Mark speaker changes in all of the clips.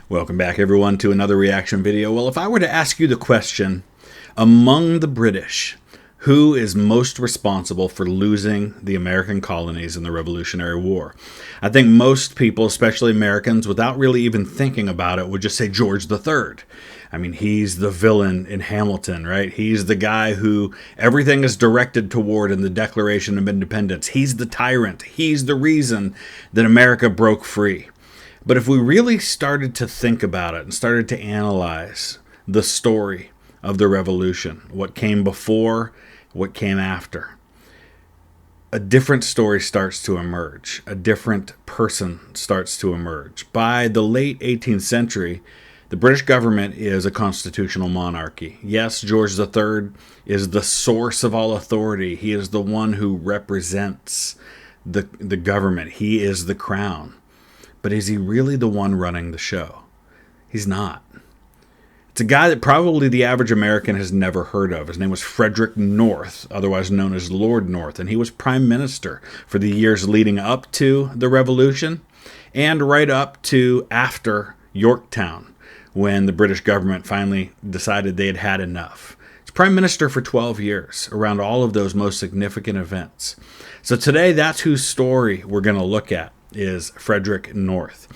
Speaker 1: Welcome back, everyone, to another reaction video. Well, if I were to ask you the question, among the British, who is most responsible for losing the American colonies in the Revolutionary War? I think most people, especially Americans, without really even thinking about it, would just say George III. I mean, he's the villain in Hamilton, right? He's the guy who everything is directed toward in the Declaration of Independence. He's the tyrant. He's the reason that America broke free. But if we really started to think about it and started to analyze the story of the revolution, what came before, what came after, a different story starts to emerge. A different person starts to emerge. By the late 18th century, the British government is a constitutional monarchy. Yes, George III is the source of all authority. He is the one who represents the government. He is the crown. But is he really the one running the show? He's not. It's a guy that probably the average American has never heard of. His name was Frederick North, otherwise known as Lord North, and he was prime minister for the years leading up to the Revolution and right up to after Yorktown, when the British government finally decided they had had enough. He's prime minister for 12 years around all of those most significant events. So today, that's whose story we're going to look at, is Frederick North.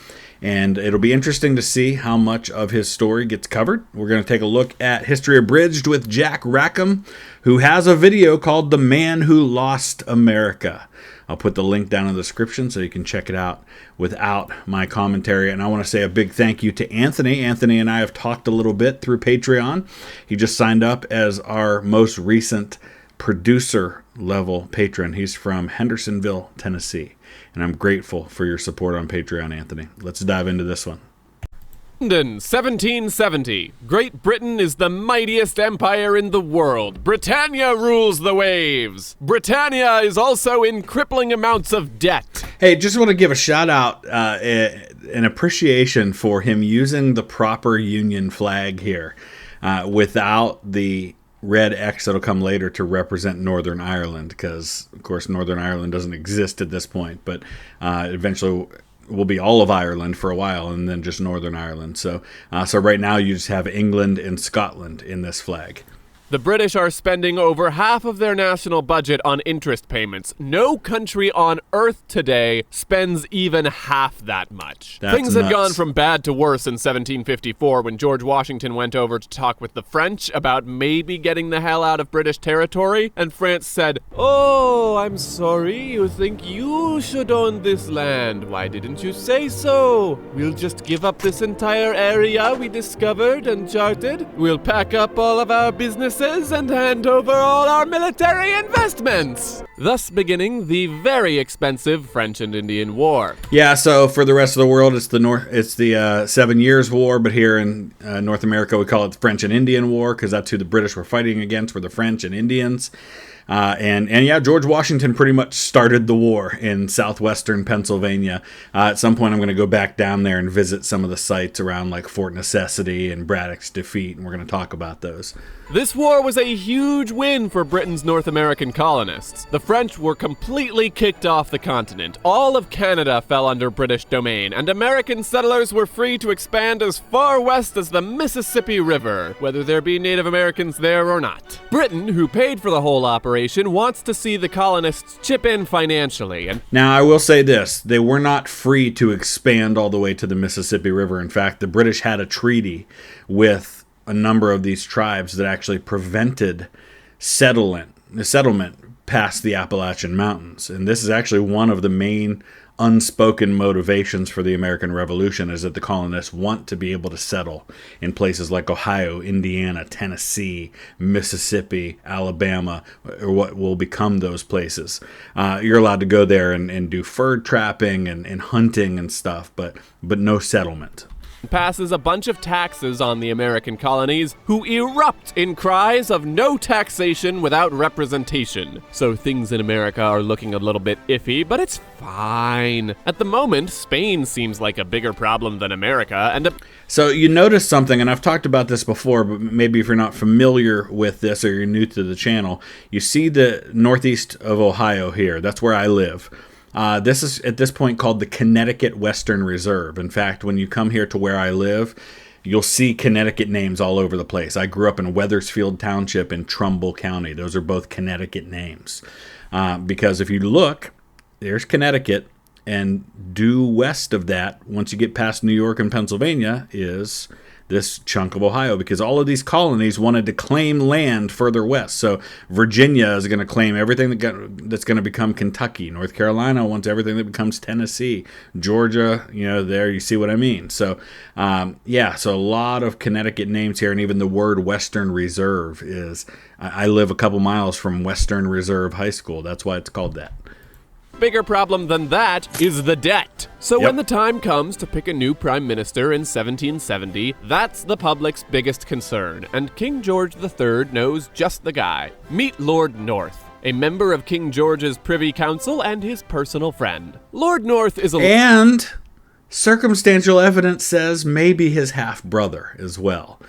Speaker 1: And it'll be interesting to see how much of his story gets covered. We're going to take a look at History Abridged with Jack Rackham, who has a video called The Man Who Lost America. I'll put the link down in the description so you can check it out without my commentary. And I want to say a big thank you to Anthony. Anthony and I have talked a little bit through Patreon. He just signed up as our most recent producer level patron. He's from Hendersonville, Tennessee. And I'm grateful for your support on Patreon, Anthony. Let's dive into this one.
Speaker 2: London, 1770. Great Britain is the mightiest empire in the world. Britannia rules the waves. Britannia is also in crippling amounts of debt.
Speaker 1: Hey, just want to give a shout out, an appreciation for him using the proper Union flag here without the red X that'll come later to represent Northern Ireland, because of course Northern Ireland doesn't exist at this point, but eventually will be all of Ireland for a while and then just Northern Ireland. So right now you just have England and Scotland in this flag.
Speaker 2: The British are spending over half of their national budget on interest payments. No country on Earth today spends even half that much. Things had gone from bad to worse in 1754 when George Washington went over to talk with the French about maybe getting the hell out of British territory, and France said, "Oh, I'm sorry, you think you should own this land. Why didn't you say so? We'll just give up this entire area we discovered and charted. We'll pack up all of our business and hand over all our military investments," thus beginning the very expensive French and Indian War.
Speaker 1: Yeah, so for the rest of the world, it's the 7 Years' War, but here in North America, we call it the French and Indian War, because that's who the British were fighting against, were the French and Indians. And yeah, George Washington pretty much started the war in southwestern Pennsylvania. At some point, I'm going to go back down there and visit some of the sites around like Fort Necessity and Braddock's Defeat, and we're going to talk about those.
Speaker 2: This war was a huge win for Britain's North American colonists. The French were completely kicked off the continent. All of Canada fell under British domain, and American settlers were free to expand as far west as the Mississippi River, whether there be Native Americans there or not. Britain, who paid for the whole operation, wants to see the colonists chip in financially. And
Speaker 1: now, I will say this. They were not free to expand all the way to the Mississippi River. In fact, the British had a treaty with a number of these tribes that actually prevented settlement past the Appalachian Mountains. And this is actually one of the main unspoken motivations for the American Revolution, is that the colonists want to be able to settle in places like Ohio, Indiana, Tennessee, Mississippi, Alabama, or what will become those places. You're allowed to go there and do fur trapping and hunting and stuff, but no settlement.
Speaker 2: Passes a bunch of taxes on the American colonies, who erupt in cries of no taxation without representation. So things in America are looking a little bit iffy, but it's fine. At the moment, Spain seems like a bigger problem than America, and
Speaker 1: so you notice something, and I've talked about this before, but maybe if you're not familiar with this or you're new to the channel, you see the northeast of Ohio here. That's where I live. This is at this point called the Connecticut Western Reserve. In fact, when you come here to where I live, you'll see Connecticut names all over the place. I grew up in Wethersfield Township in Trumbull County. Those are both Connecticut names. Because if you look, there's Connecticut, and due west of that, once you get past New York and Pennsylvania, is this chunk of Ohio, because all of these colonies wanted to claim land further west. So Virginia is going to claim everything that's going to become Kentucky. North Carolina wants everything that becomes Tennessee. Georgia, there you see what I mean. So, so a lot of Connecticut names here, and even the word Western Reserve is, I live a couple miles from Western Reserve High School. That's why it's called that.
Speaker 2: Bigger problem than that is the debt. So when the time comes to pick a new prime minister in 1770, that's the public's biggest concern, and King George III knows just the guy. Meet Lord North, a member of King George's Privy Council and his personal friend. Lord North is
Speaker 1: And circumstantial evidence says maybe his half-brother as well.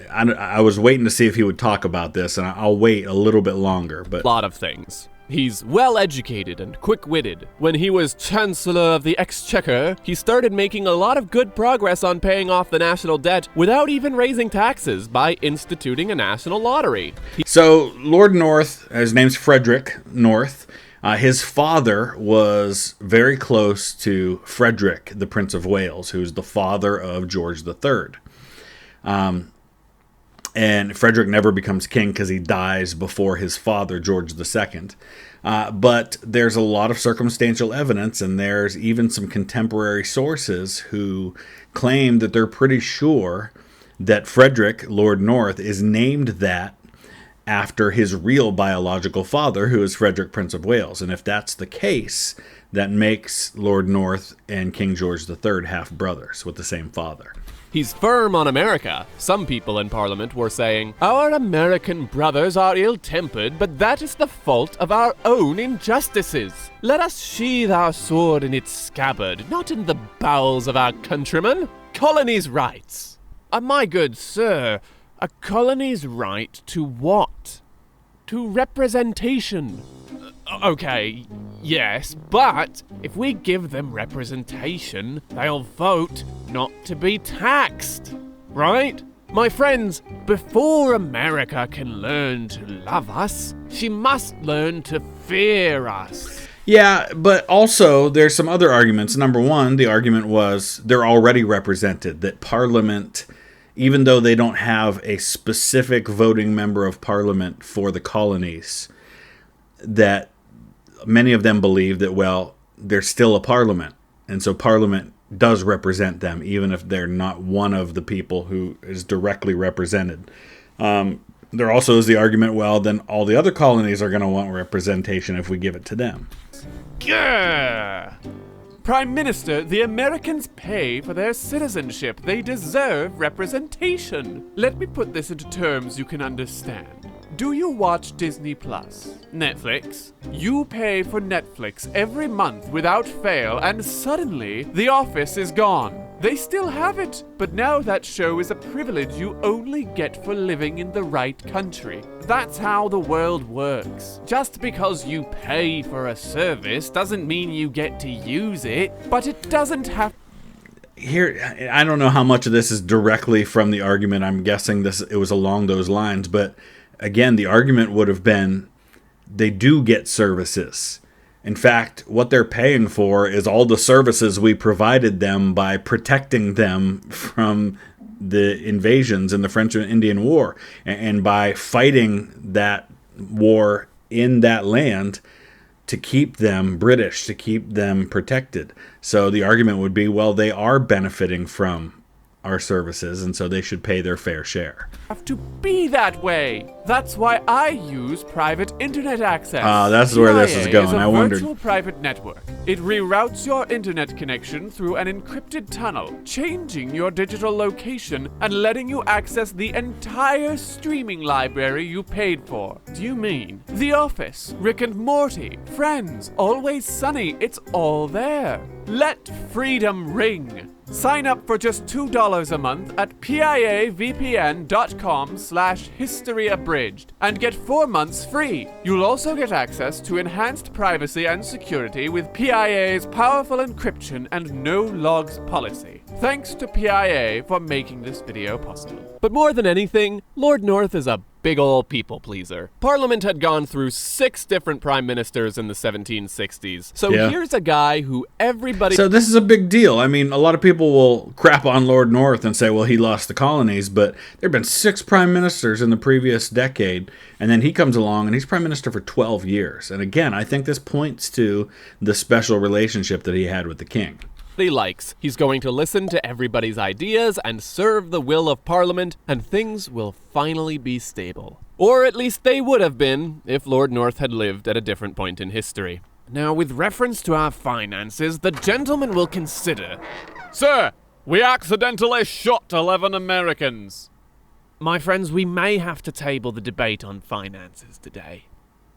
Speaker 1: I was waiting to see if he would talk about this, and I'll wait a little bit longer. But
Speaker 2: a lot of things. He's well-educated and quick-witted. When he was Chancellor of the Exchequer, he started making a lot of good progress on paying off the national debt without even raising taxes by instituting a national lottery.
Speaker 1: So Lord North, his name's Frederick North, his father was very close to Frederick, the Prince of Wales, who's the father of George III. And Frederick never becomes king because he dies before his father, George II. But there's a lot of circumstantial evidence, and there's even some contemporary sources who claim that they're pretty sure that Frederick, Lord North, is named that after his real biological father, who is Frederick, Prince of Wales. And if that's the case, that makes Lord North and King George III half-brothers with the same father.
Speaker 2: He's firm on America. Some people in Parliament were saying, "Our American brothers are ill-tempered, but that is the fault of our own injustices. Let us sheathe our sword in its scabbard, not in the bowels of our countrymen. Colony's rights." My good sir, a colony's right to what? To representation. Okay, yes, but if we give them representation, they'll vote not to be taxed, right? My friends, before America can learn to love us, she must learn to fear us.
Speaker 1: Yeah, but also there's some other arguments. Number one, the argument was they're already represented, that Parliament, even though they don't have a specific voting member of Parliament for the colonies, that many of them believe that, well, there's still a Parliament, and so Parliament does represent them, even if they're not one of the people who is directly represented. There also is the argument, well, then all the other colonies are going to want representation if we give it to them.
Speaker 2: Grr! Prime Minister, the Americans pay for their citizenship. They deserve representation. Let me put this into terms you can understand. Do you watch Disney Plus? Netflix? You pay for Netflix every month without fail, and suddenly The Office is gone. They still have it, but now that show is a privilege you only get for living in the right country. That's how the world works. Just because you pay for a service doesn't mean you get to use it, but it doesn't have.
Speaker 1: Here, I don't know how much of this is directly from the argument. I'm guessing it was along those lines, but again, the argument would have been they do get services. In fact, what they're paying for is all the services we provided them by protecting them from the invasions in the French and Indian War, and by fighting that war in that land to keep them British, to keep them protected. So the argument would be, well, they are benefiting from our services, and so they should pay their fair share.
Speaker 2: Have to be that way. That's why I use private internet access.
Speaker 1: That's where this is going. I wondered.
Speaker 2: Virtual private network. It reroutes your internet connection through an encrypted tunnel, changing your digital location and letting you access the entire streaming library you paid for. Do you mean The Office, Rick and Morty, Friends, Always Sunny? It's all there. Let freedom ring. Sign up for just $2 a month at piavpn.com/historyabridged and get 4 months free. You'll also get access to enhanced privacy and security with PIA's powerful encryption and no logs policy. Thanks to PIA for making this video possible. But more than anything, Lord North is a big ol' people pleaser. Parliament had gone through 6 different prime ministers in the 1760s. So here's a guy who everybody...
Speaker 1: So this is a big deal. I mean, a lot of people will crap on Lord North and say, well, he lost the colonies, but there have been 6 prime ministers in the previous decade, and then he comes along and he's prime minister for 12 years. And again, I think this points to the special relationship that he had with the king.
Speaker 2: He likes. He's going to listen to everybody's ideas and serve the will of Parliament, and things will finally be stable. Or at least they would have been if Lord North had lived at a different point in history. Now, with reference to our finances, the gentleman will consider...
Speaker 3: Sir, we accidentally shot 11 Americans.
Speaker 2: My friends, we may have to table the debate on finances today.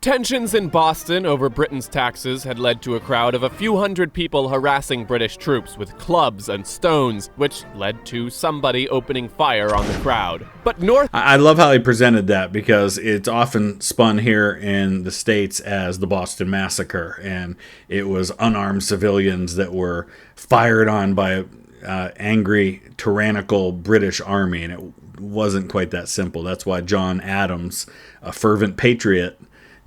Speaker 2: Tensions in Boston over Britain's taxes had led to a crowd of a few hundred people harassing British troops with clubs and stones, which led to somebody opening fire on the crowd. But North...
Speaker 1: I love how he presented that, because it's often spun here in the States as the Boston Massacre, and it was unarmed civilians that were fired on by angry, tyrannical British army, and it wasn't quite that simple. That's why John Adams, a fervent patriot,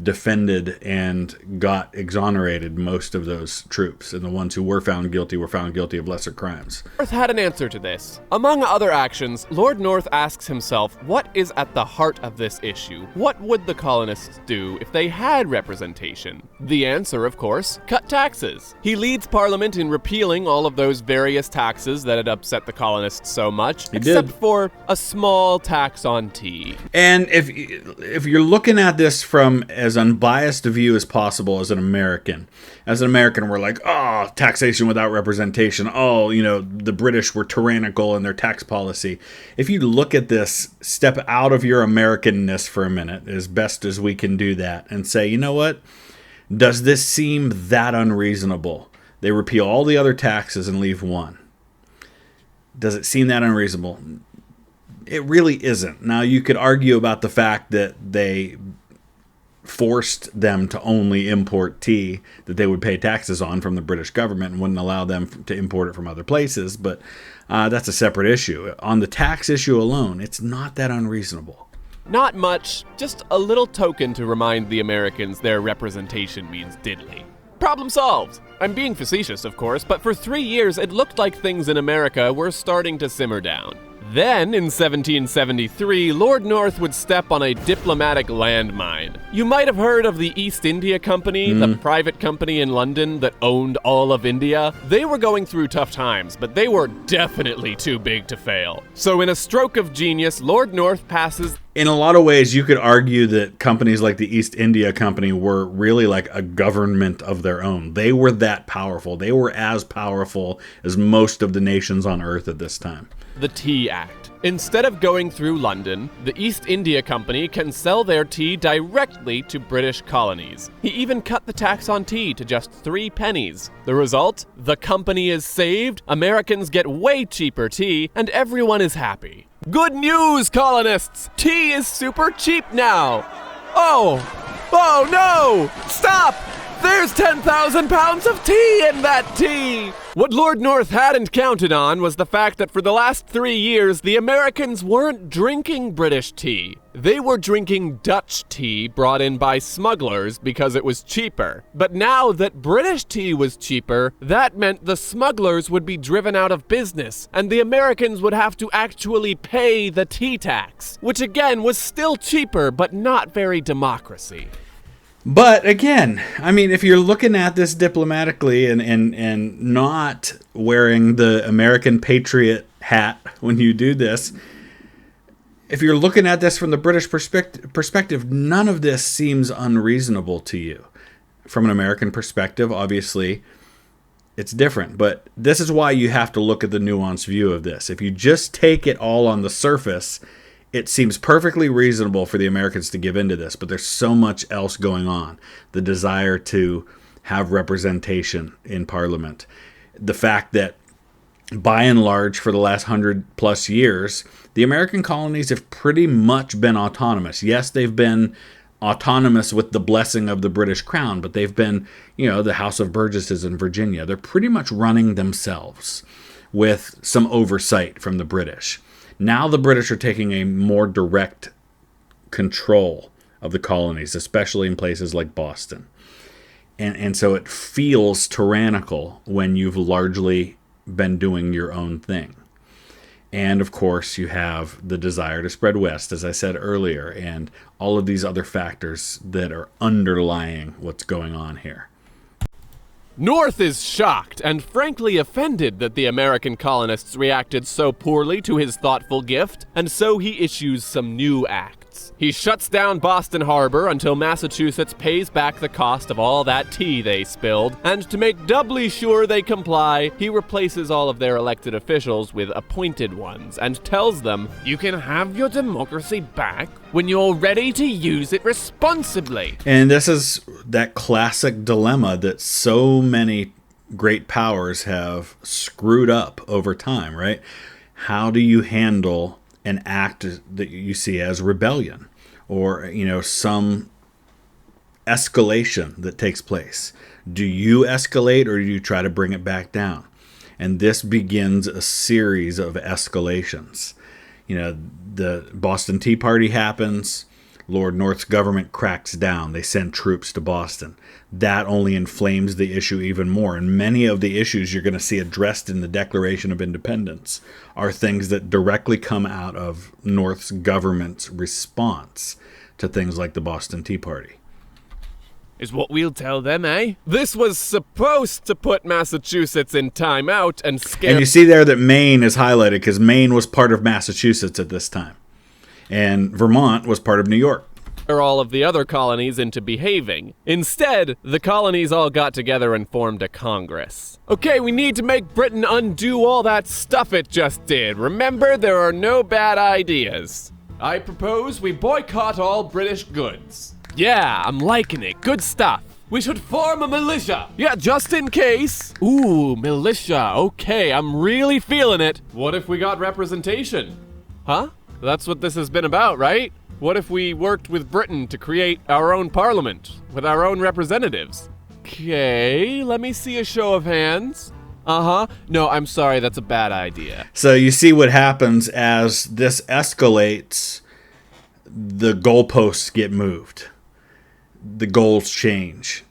Speaker 1: defended and got exonerated most of those troops, and the ones who were found guilty of lesser crimes.
Speaker 2: North had an answer to this. Among other actions, Lord North asks himself, what is at the heart of this issue? What would the colonists do if they had representation? The answer, of course, cut taxes. He leads Parliament in repealing all of those various taxes that had upset the colonists so much, except for a small tax on tea.
Speaker 1: And if you're looking at this from as unbiased a view as possible as an American, we're like, oh, taxation without representation. Oh, the British were tyrannical in their tax policy. If you look at this, step out of your Americanness for a minute, as best as we can do that, and say, you know what? Does this seem that unreasonable? They repeal all the other taxes and leave one. Does it seem that unreasonable? It really isn't. Now, you could argue about the fact that they forced them to only import tea that they would pay taxes on from the British government and wouldn't allow them to import it from other places, but that's a separate issue. On the tax issue alone, it's not that unreasonable.
Speaker 2: Not much, just a little token to remind the Americans their representation means diddly. Problem solved. I'm being facetious, of course, but for 3 years it looked like things in America were starting to simmer down. Then, in 1773, Lord North would step on a diplomatic landmine. You might have heard of the East India Company, the private company in London that owned all of India. They were going through tough times, but they were definitely too big to fail. So in a stroke of genius, Lord North passes...
Speaker 1: In a lot of ways, you could argue that companies like the East India Company were really like a government of their own. They were that powerful. They were as powerful as most of the nations on Earth at this time.
Speaker 2: The Tea Act. Instead of going through London, the East India Company can sell their tea directly to British colonies. He even cut the tax on tea to just 3 pennies. The result? The company is saved, Americans get way cheaper tea, and everyone is happy. Good news, colonists! Tea is super cheap now! Oh no! Stop! There's 10,000 pounds of tea in that tea! What Lord North hadn't counted on was the fact that for the last 3 years, the Americans weren't drinking British tea. They were drinking Dutch tea brought in by smugglers because it was cheaper. But now that British tea was cheaper, that meant the smugglers would be driven out of business, and the Americans would have to actually pay the tea tax, which again was still cheaper, but not very democracy.
Speaker 1: But again, I mean, if you're looking at this diplomatically and not wearing the American patriot hat when you do this, if you're looking at this from the British perspective, none of this seems unreasonable to you. From an American perspective, obviously, it's different. But this is why you have to look at the nuanced view of this. If you just take it all on the surface, it seems perfectly reasonable for the Americans to give into this, but there's so much else going on. The desire to have representation in Parliament. the fact that by and large, for the last 100+ years, the American colonies have pretty much been autonomous. Yes, they've been autonomous with the blessing of the British Crown, but they've been, the House of Burgesses in Virginia. They're pretty much running themselves with some oversight from the British. Now the British are taking a more direct control of the colonies, especially in places like Boston. And so it feels tyrannical when you've largely been doing your own thing. And of course, you have the desire to spread west, as I said earlier, and all of these other factors that are underlying what's going on here.
Speaker 2: North is shocked and frankly offended that the American colonists reacted so poorly to his thoughtful gift, and so he issues some new acts. He shuts down Boston Harbor until Massachusetts pays back the cost of all that tea they spilled, and to make doubly sure they comply, he replaces all of their elected officials with appointed ones and tells them, "You can have your democracy back when you're ready to use it responsibly."
Speaker 1: And this is that classic dilemma that so many great powers have screwed up over time, right? How do you handle an act that you see as rebellion, or some escalation that takes place? Do you escalate, or do you try to bring it back down? And this begins a series of escalations. The Boston Tea Party happens. Lord North's government cracks down. They send troops to Boston. That only inflames the issue even more. And many of the issues you're going to see addressed in the Declaration of Independence are things that directly come out of North's government's response to things like the Boston Tea Party.
Speaker 2: Is what we'll tell them, eh? This was supposed to put Massachusetts in timeout and scare...
Speaker 1: And you see there that Maine is highlighted because Maine was part of Massachusetts at this time. And Vermont was part of New York.
Speaker 2: All of the other colonies into behaving. Instead, the colonies all got together and formed a Congress. Okay, we need to make Britain undo all that stuff it just did. Remember, there are no bad ideas.
Speaker 3: I propose we boycott all British goods.
Speaker 2: Yeah, I'm liking it. Good stuff.
Speaker 3: We should form a militia.
Speaker 2: Yeah, just in case. Ooh, militia. Okay, I'm really feeling it.
Speaker 3: What if we got representation?
Speaker 2: Huh? That's what this has been about, right? What if we worked with Britain to create our own parliament with our own representatives? Okay, let me see a show of hands. No, I'm sorry, that's a bad idea.
Speaker 1: So you see what happens as this escalates, the goalposts get moved. The goals change.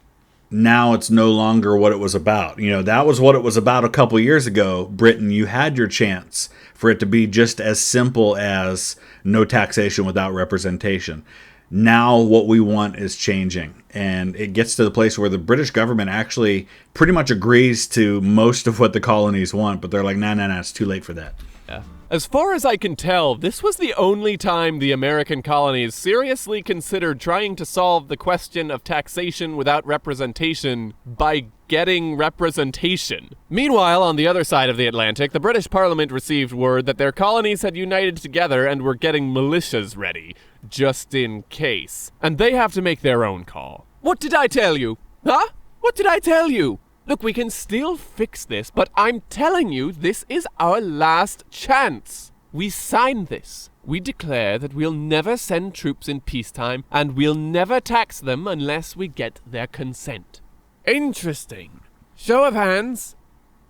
Speaker 1: Now it's no longer what it was about. That was what it was about a couple years ago. Britain, you had your chance for it to be just as simple as no taxation without representation. Now what we want is changing. And it gets to the place where the British government actually pretty much agrees to most of what the colonies want, but they're like, no, it's too late for that.
Speaker 2: Yeah. As far as I can tell, this was the only time the American colonies seriously considered trying to solve the question of taxation without representation by getting representation. Meanwhile, on the other side of the Atlantic, the British Parliament received word that their colonies had united together and were getting militias ready, just in case. And they have to make their own call. What did I tell you? Huh? What did I tell you? Look, we can still fix this, but I'm telling you, this is our last chance. We sign this. We declare that we'll never send troops in peacetime, and we'll never tax them unless we get their consent. Interesting. Show of hands.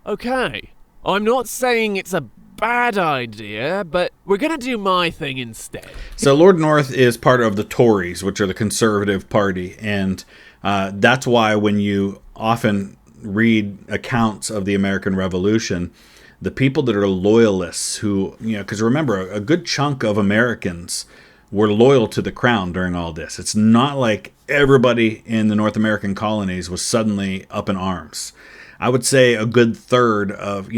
Speaker 2: Okay. I'm not saying it's a bad idea, but we're gonna do my thing instead.
Speaker 1: So Lord North is part of the Tories, which are the Conservative Party, and that's why when you often read accounts of the American Revolution, the people that are loyalists who, because remember, a good chunk of Americans were loyal to the crown during all this. It's not like everybody in the North American colonies was suddenly up in arms. I would say a good third of,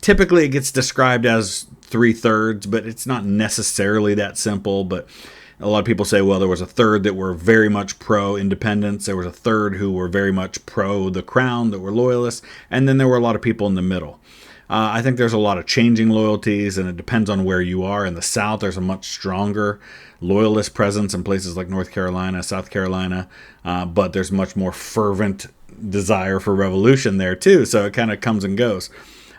Speaker 1: typically it gets described as 3/3, but it's not necessarily that simple. But a lot of people say, well, there was a third that were very much pro-independence. There was a third who were very much pro the crown, that were loyalists. And then there were a lot of people in the middle. I think there's a lot of changing loyalties, and it depends on where you are. In the South, there's a much stronger loyalist presence in places like North Carolina, South Carolina. But there's much more fervent desire for revolution there too, so it kind of comes and goes.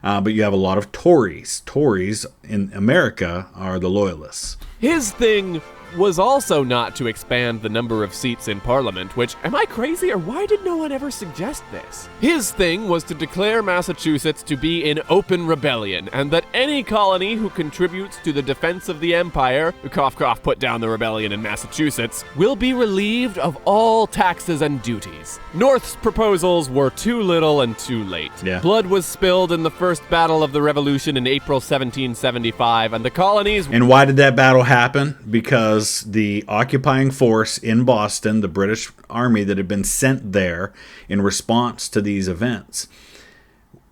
Speaker 1: But you have a lot of Tories. Tories in America are the loyalists.
Speaker 2: His thing was also not to expand the number of seats in Parliament, which, am I crazy, or why did no one ever suggest this? His thing was to declare Massachusetts to be in open rebellion, and that any colony who contributes to the defense of the empire, cough cough put down the rebellion in Massachusetts, will be relieved of all taxes and duties. North's proposals were too little and too late.
Speaker 1: Yeah.
Speaker 2: Blood was spilled in the first battle of the Revolution in April 1775, and the colonies...
Speaker 1: And why did that battle happen? Because the occupying force in Boston, the British army that had been sent there in response to these events,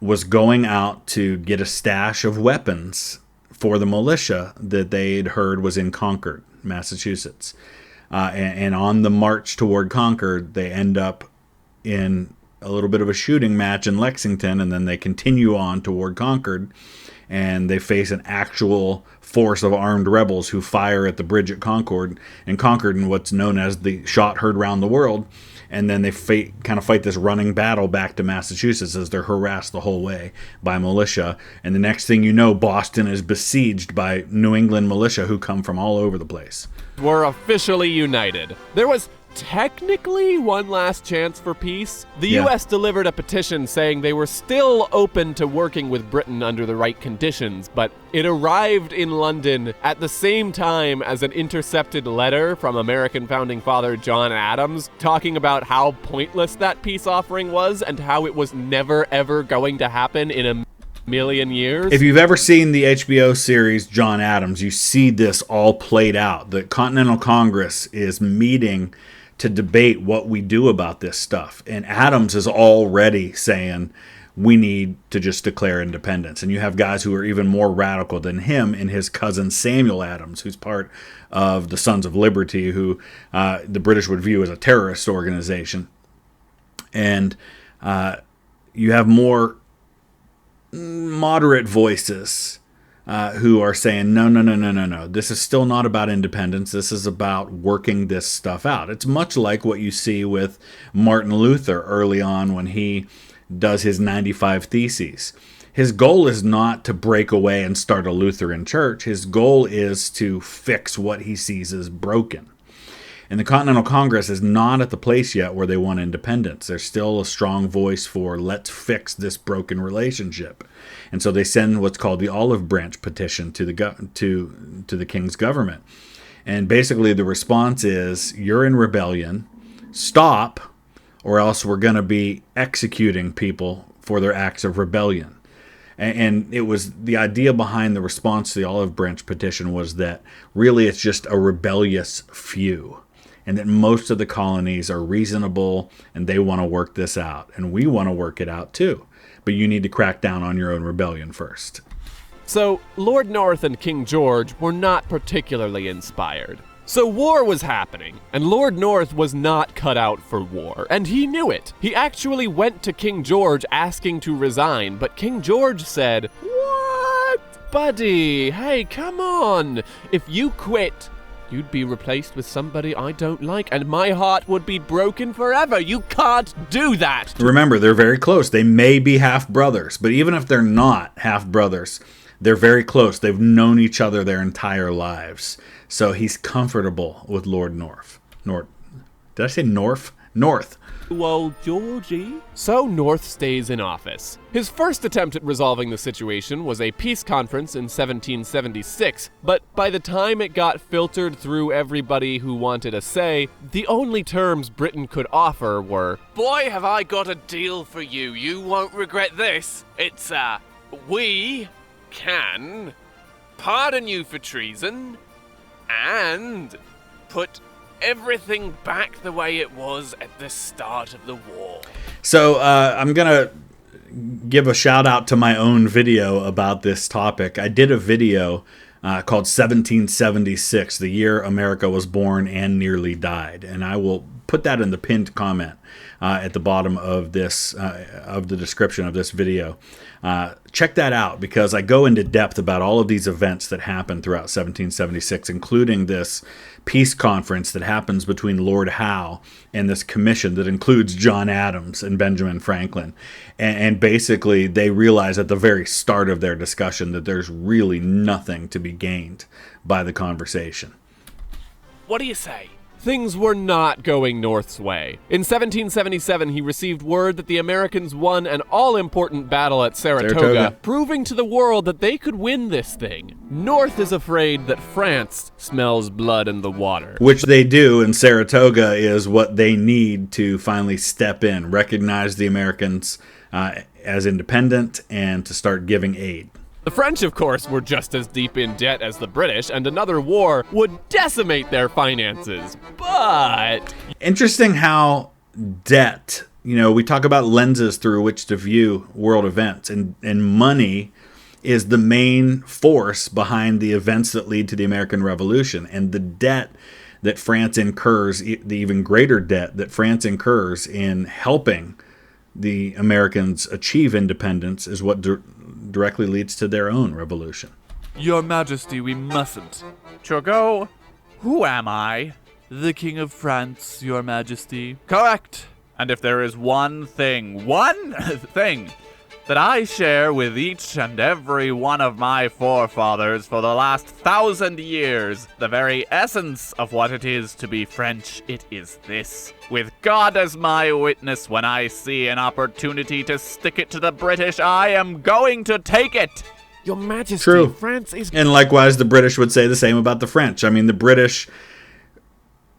Speaker 1: was going out to get a stash of weapons for the militia that they'd heard was in Concord, Massachusetts. And on the march toward Concord, they end up in a little bit of a shooting match in Lexington, and then they continue on toward Concord, and they face an actual force of armed rebels who fire at the bridge at Concord, and what's known as the shot heard round the world. And then they kind of fight this running battle back to Massachusetts as they're harassed the whole way by militia. And the next thing you know, Boston is besieged by New England militia who come from all over the place.
Speaker 2: Were officially united. There was technically one last chance for peace. The U.S. delivered a petition saying they were still open to working with Britain under the right conditions, but it arrived in London at the same time as an intercepted letter from American founding father John Adams talking about how pointless that peace offering was and how it was never ever going to happen in a million years.
Speaker 1: If you've ever seen the HBO series John Adams, you see this all played out. The Continental Congress is meeting to debate what we do about this stuff. And Adams is already saying we need to just declare independence. And you have guys who are even more radical than him in his cousin Samuel Adams, who's part of the Sons of Liberty, who the British would view as a terrorist organization. And you have more moderate voices who are saying, no. This is still not about independence. This is about working this stuff out. It's much like what you see with Martin Luther early on when he does his 95 Theses. His goal is not to break away and start a Lutheran church. His goal is to fix what he sees as broken. And the Continental Congress is not at the place yet where they want independence. There's still a strong voice for let's fix this broken relationship. And so they send what's called the Olive Branch petition to the king's government. And basically the response is, you're in rebellion, stop, or else we're going to be executing people for their acts of rebellion. And it was the idea behind the response to the Olive Branch petition was that really it's just a rebellious few. And that most of the colonies are reasonable and they want to work this out. And we want to work it out too. But you need to crack down on your own rebellion first.
Speaker 2: So, Lord North and King George were not particularly inspired. So war was happening, and Lord North was not cut out for war, and he knew it. He actually went to King George asking to resign, but King George said, "What? Buddy, hey, come on. If you quit, you'd be replaced with somebody I don't like, and my heart would be broken forever. You can't do that."
Speaker 1: Remember, they're very close. They may be half-brothers, but even if they're not half-brothers, they're very close. They've known each other their entire lives. So he's comfortable with Lord North. Did I say North? North.
Speaker 2: Well, Georgie. So North stays in office. His first attempt at resolving the situation was a peace conference in 1776, but by the time it got filtered through everybody who wanted a say, the only terms Britain could offer were, "Boy, have I got a deal for you. You won't regret this. It's, we can pardon you for treason and put everything back the way it was at the start of the war."
Speaker 1: So I'm going to give a shout out to my own video about this topic. I did a video called 1776, the year America was born and nearly died. And I will put that in the pinned comment at the bottom of this of the description of this video. Check that out, because I go into depth about all of these events that happened throughout 1776, including this peace conference that happens between Lord Howe and this commission that includes John Adams and Benjamin Franklin. And basically, they realize at the very start of their discussion that there's really nothing to be gained by the conversation.
Speaker 2: What do you say? Things were not going North's way. In 1777, he received word that the Americans won an all-important battle at Saratoga, proving to the world that they could win this thing. North is afraid that France smells blood in the water.
Speaker 1: Which they do, and Saratoga is what they need to finally step in, recognize the Americans as independent, and to start giving aid.
Speaker 2: The French, of course, were just as deep in debt as the British, and another war would decimate their finances. But
Speaker 1: interesting how debt, we talk about lenses through which to view world events, and money is the main force behind the events that lead to the American Revolution. And the debt that France incurs, the even greater debt that France incurs in helping the Americans achieve independence, is what directly leads to their own revolution.
Speaker 4: Your Majesty, we mustn't. Turgot, who am I? The King of France, Your Majesty. Correct. And if there is one thing that I share with each and every one of my forefathers for the last 1,000 years, the very essence of what it is to be French, it is this. With God as my witness, when I see an opportunity to stick it to the British, I am going to take it.
Speaker 2: Your Majesty,
Speaker 1: True.
Speaker 2: France is...
Speaker 1: And likewise, the British would say the same about the French. I mean, the British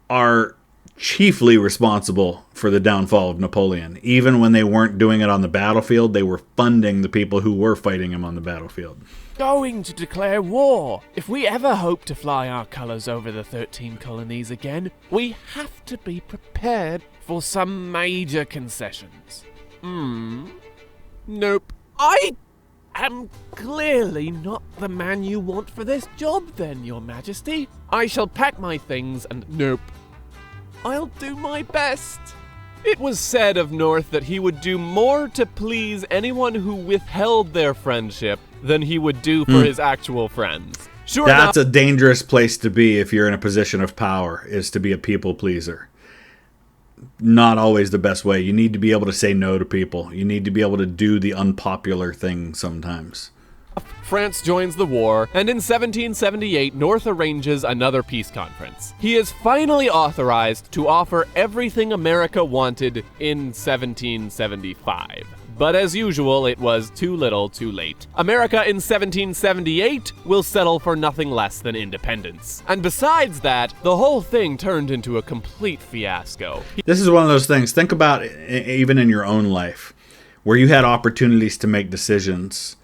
Speaker 1: are chiefly responsible for the downfall of Napoleon. Even when they weren't doing it on the battlefield, they were funding the people who were fighting him on the battlefield.
Speaker 2: Going to declare war. If we ever hope to fly our colors over the 13 colonies again, we have to be prepared for some major concessions. Nope. I am clearly not the man you want for this job then, Your Majesty. I shall pack my things and nope. I'll do my best. It was said of North that he would do more to please anyone who withheld their friendship than he would do for his actual friends. Sure
Speaker 1: That's
Speaker 2: enough,
Speaker 1: a dangerous place to be if you're in a position of power, is to be a people pleaser. Not always the best way. You need to be able to say no to people. You need to be able to do the unpopular thing sometimes.
Speaker 2: France joins the war, and in 1778, North arranges another peace conference. He is finally authorized to offer everything America wanted in 1775. But as usual, it was too little, too late. America in 1778 will settle for nothing less than independence. And besides that, the whole thing turned into a complete fiasco.
Speaker 1: This is one of those things, think about even in your own life, where you had opportunities to make decisions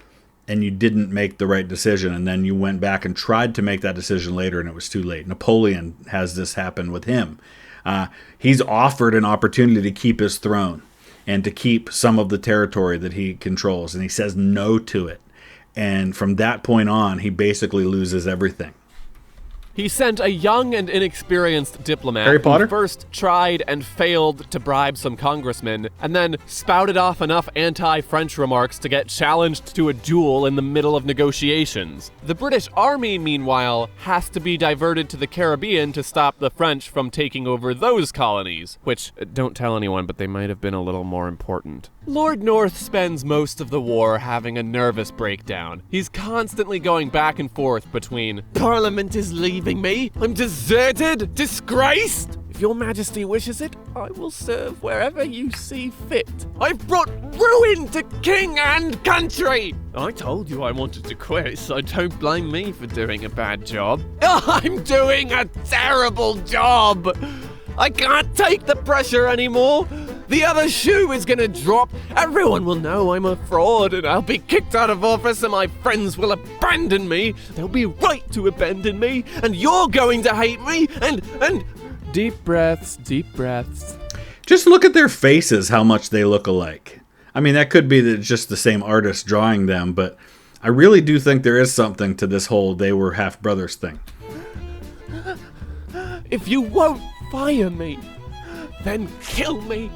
Speaker 1: and you didn't make the right decision, and then you went back and tried to make that decision later and it was too late. Napoleon has this happen with him. He's offered an opportunity to keep his throne and to keep some of the territory that he controls, and he says no to it. And from that point on, he basically loses everything.
Speaker 2: He sent a young and inexperienced diplomat
Speaker 1: Harry Potter?
Speaker 2: who first tried and failed to bribe some congressmen, and then spouted off enough anti-French remarks to get challenged to a duel in the middle of negotiations. The British Army, meanwhile, has to be diverted to the Caribbean to stop the French from taking over those colonies, which, don't tell anyone, but they might have been a little more important. Lord North spends most of the war having a nervous breakdown. He's constantly going back and forth between, Parliament is leaving me, I'm deserted, disgraced. If your majesty wishes it, I will serve wherever you see fit. I've brought ruin to king and country. I told you I wanted to quit, so don't blame me for doing a bad job. I'm doing a terrible job. I can't take the pressure anymore. The other shoe is gonna drop. Everyone will know I'm a fraud and I'll be kicked out of office and my friends will abandon me. They'll be right to abandon me and you're going to hate me and... Deep breaths, deep breaths.
Speaker 1: Just look at their faces, how much they look alike. I mean, that could be just the same artist drawing them, but I really do think there is something to this whole they were half brothers thing.
Speaker 2: If you won't fire me, then kill me.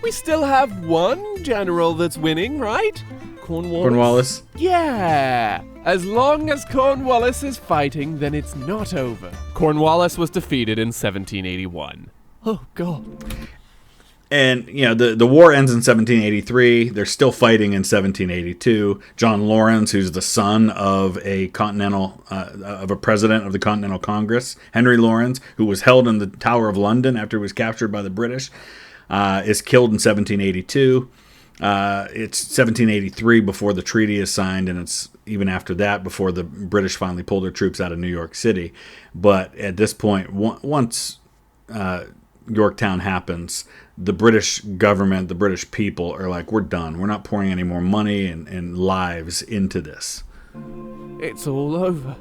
Speaker 2: We still have one general that's winning, right?
Speaker 1: Cornwallis?
Speaker 2: Yeah. As long as Cornwallis is fighting, then it's not over. Cornwallis was defeated in 1781. Oh, God.
Speaker 1: And, you know, the war ends in 1783. They're still fighting in 1782. John Lawrence, who's the son of a president of the Continental Congress, Henry Lawrence, who was held in the Tower of London after he was captured by the British, is killed in 1782. It's 1783 before the treaty is signed, and it's even after that before the British finally pull their troops out of New York City. But at this point, once Yorktown happens, the British government, the British people are like, we're done. We're not pouring any more money and lives into this.
Speaker 2: It's all over.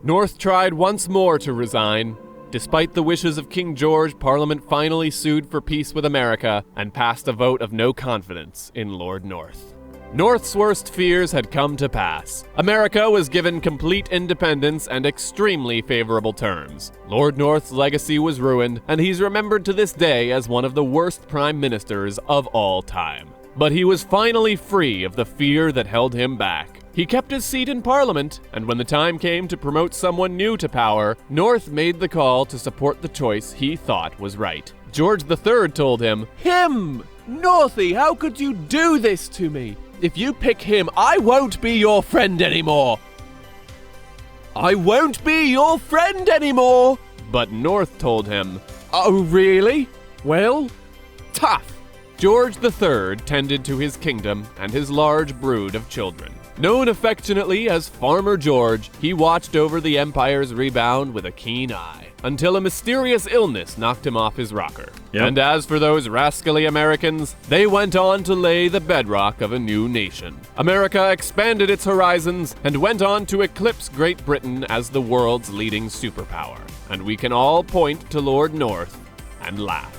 Speaker 2: North tried once more to resign. Despite the wishes of King George, Parliament finally sued for peace with America and passed a vote of no confidence in Lord North. North's worst fears had come to pass. America was given complete independence and extremely favorable terms. Lord North's legacy was ruined, and he's remembered to this day as one of the worst prime ministers of all time. But he was finally free of the fear that held him back. He kept his seat in Parliament, and when the time came to promote someone new to power, North made the call to support the choice he thought was right. George III told him, "Him! Northie, how could you do this to me? If you pick him, I won't be your friend anymore. I won't be your friend anymore." But North told him, "Oh, really? Well, tough." George III tended to his kingdom and his large brood of children. Known affectionately as Farmer George, he watched over the empire's rebound with a keen eye, until a mysterious illness knocked him off his rocker.
Speaker 1: Yep.
Speaker 2: And as for those rascally Americans, they went on to lay the bedrock of a new nation. America expanded its horizons and went on to eclipse Great Britain as the world's leading superpower. And we can all point to Lord North and laugh.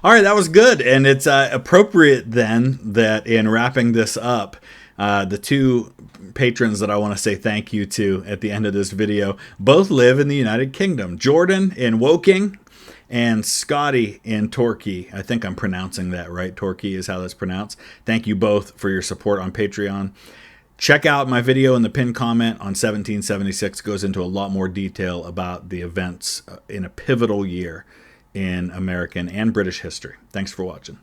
Speaker 1: All right, that was good. And it's appropriate then that in wrapping this up, the two patrons that I want to say thank you to at the end of this video both live in the United Kingdom. Jordan in Woking and Scotty in Torquay. I think I'm pronouncing that right. Torquay is how that's pronounced. Thank you both for your support on Patreon. Check out my video in the pinned comment on 1776. Goes into a lot more detail about the events in a pivotal year in American and British history. Thanks for watching.